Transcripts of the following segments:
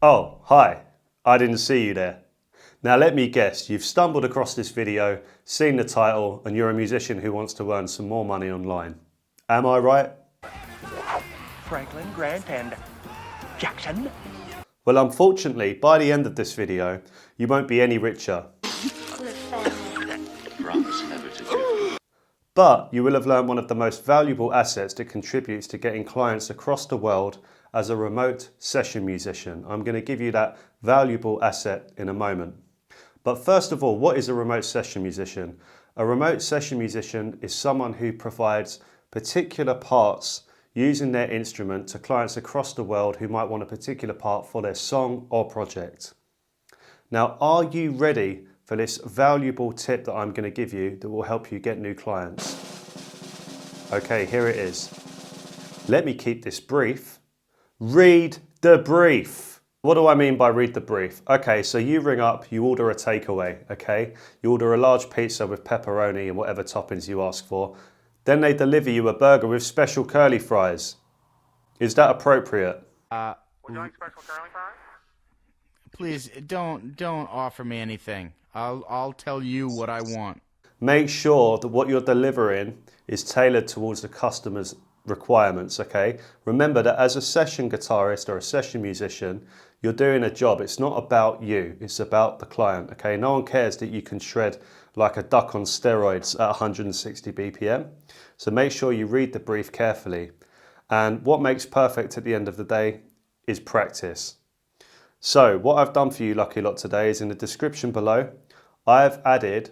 Oh, hi. I didn't see you there. Now let me guess, you've stumbled across this video, seen the title, and you're a musician who wants to earn some more money online. Am I right? Franklin, Grant, and Jackson. Well, unfortunately, by the end of this video, you won't be any richer. But you will have learned one of the most valuable assets that contributes to getting clients across the world as a remote session musician. I'm going to give you that valuable asset in a moment. But first of all, what is a remote session musician? A remote session musician is someone who provides particular parts using their instrument to clients across the world who might want a particular part for their song or project. Now, are you ready for this valuable tip that I'm going to give you that will help you get new clients? Okay, here it is. Let me keep this brief. Read the brief. What do I mean by read the brief? Okay, so you ring up, you order a takeaway, okay? You order a large pizza with pepperoni and whatever toppings you ask for. Then they deliver you a burger with special curly fries. Is that appropriate? Would you like special curly fries? Please don't offer me anything. I'll tell you what I want. Make sure that what you're delivering is tailored towards the customer's requirements, okay? Remember that as a session guitarist or a session musician, you're doing a job. It's not about you, it's about the client, okay? No one cares that you can shred like a duck on steroids at 160 BPM. So make sure you read the brief carefully. And what makes perfect at the end of the day is practice. So what I've done for you, Lucky Lot, today is in the description below, I've added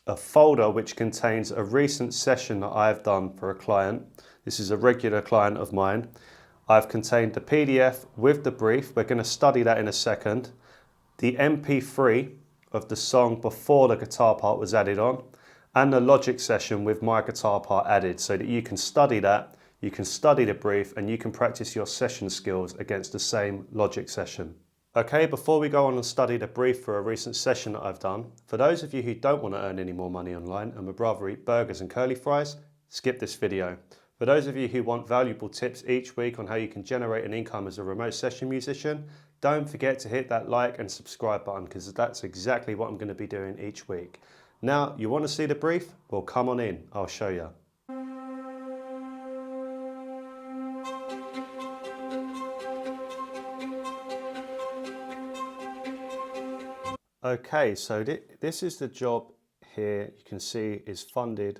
a folder which contains a recent session that I've done for a client. This is a regular client of mine. I've contained the PDF with the brief. We're going to study that in a second. The MP3 of the song before the guitar part was added on, and the Logic session with my guitar part added, so that you can study that, you can study the brief, and you can practice your session skills against the same Logic session. Okay, before we go on and study the brief for a recent session that I've done, for those of you who don't want to earn any more money online and would rather eat burgers and curly fries, skip this video. For those of you who want valuable tips each week on how you can generate an income as a remote session musician, don't forget to hit that like and subscribe button, because that's exactly what I'm going to be doing each week. Now, you want to see the brief? Well, come on in, I'll show you. Okay, so this is the job here. You can see is funded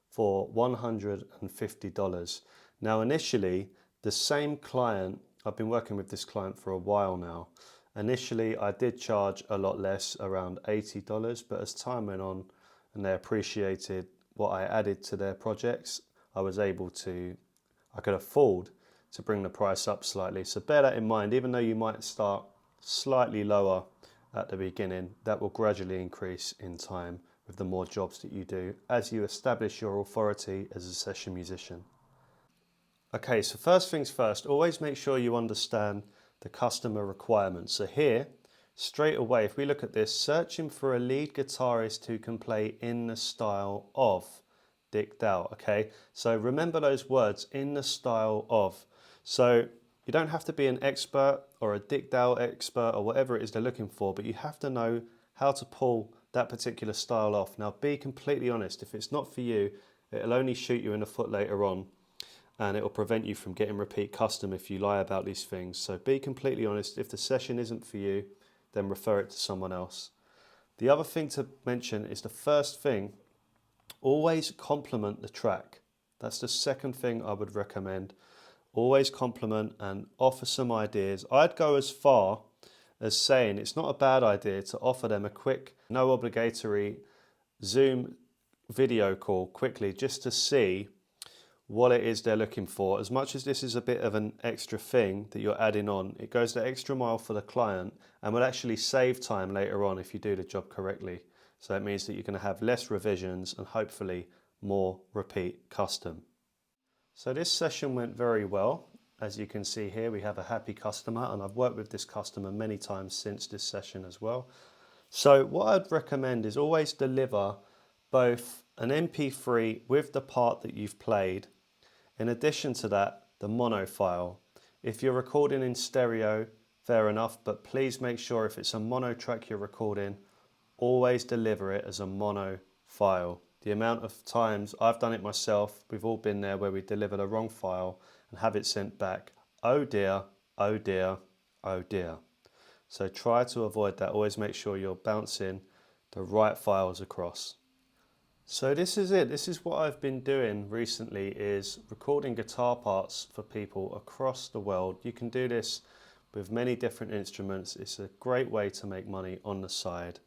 for $150. Now, initially, the same client, I've been working with this client for a while now. Initially, I did charge a lot less, around $80, but as time went on and they appreciated what I added to their projects, I could afford to bring the price up slightly. So bear that in mind, even though you might start slightly lower at the beginning, that will gradually increase in time with the more jobs that you do as you establish your authority as a session musician. Okay, so first things first, always make sure you understand the customer requirements. So here, straight away, if we look at this, searching for a lead guitarist who can play in the style of Dick Dale, okay? So remember those words, in the style of. So you don't have to be an expert or a Dick Dale expert or whatever it is they're looking for, but you have to know how to pull that particular style off. Now, be completely honest. If it's not for you, it'll only shoot you in the foot later on, and it'll prevent you from getting repeat custom if you lie about these things. So be completely honest. If the session isn't for you, then refer it to someone else. The other thing to mention is the first thing, always compliment the track. That's the second thing I would recommend. Always compliment and offer some ideas. I'd go as far as saying it's not a bad idea to offer them a quick, no obligatory Zoom video call quickly, just to see what it is they're looking for. As much as this is a bit of an extra thing that you're adding on, it goes the extra mile for the client and will actually save time later on if you do the job correctly. So it means that you're going to have less revisions and hopefully more repeat custom. So this session went very well. As you can see here, we have a happy customer, and I've worked with this customer many times since this session as well. So what I'd recommend is always deliver both an MP3 with the part that you've played. In addition to that, the mono file. If you're recording in stereo, fair enough, but please make sure if it's a mono track you're recording, always deliver it as a mono file. The amount of times I've done it myself, we've all been there where we deliver the wrong file and have it sent back. Oh dear, oh dear, oh dear. So try to avoid that. Always make sure you're bouncing the right files across. So this is it. This is what I've been doing recently, is recording guitar parts for people across the world. You can do this with many different instruments. It's a great way to make money on the side.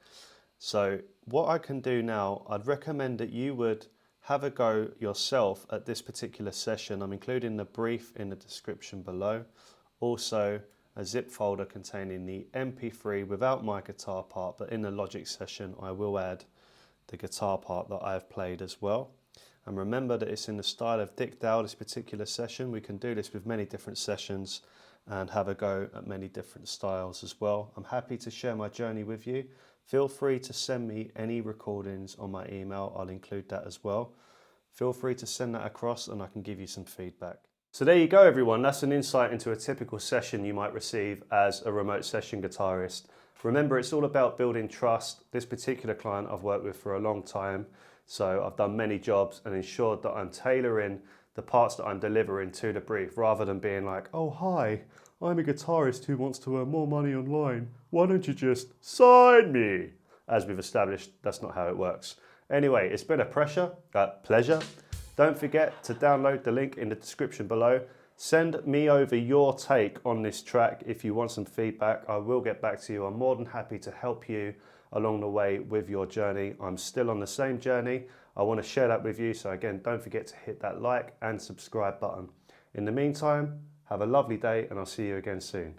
So what I can do now, I'd recommend that you would have a go yourself at this particular session. I'm including the brief in the description below. Also a zip folder containing the MP3 without my guitar part, but in the Logic session I will add the guitar part that I've played as well. And remember that it's in the style of Dick Dale, this particular session. We can do this with many different sessions and have a go at many different styles as well. I'm happy to share my journey with you. Feel free to send me any recordings on my email. I'll include that as well. Feel free to send that across and I can give you some feedback. So there you go, everyone. That's an insight into a typical session you might receive as a remote session guitarist. Remember, it's all about building trust. This particular client I've worked with for a long time, so I've done many jobs and ensured that I'm tailoring the parts that I'm delivering to the brief, rather than being like, oh hi, I'm a guitarist who wants to earn more money online. Why don't you just sign me? As we've established, that's not how it works. Anyway, it's been a pleasure. Don't forget to download the link in the description below. Send me over your take on this track if you want some feedback. I will get back to you. I'm more than happy to help you along the way with your journey. I'm still on the same journey. I want to share that with you. So again, don't forget to hit that like and subscribe button. In the meantime, have a lovely day and I'll see you again soon.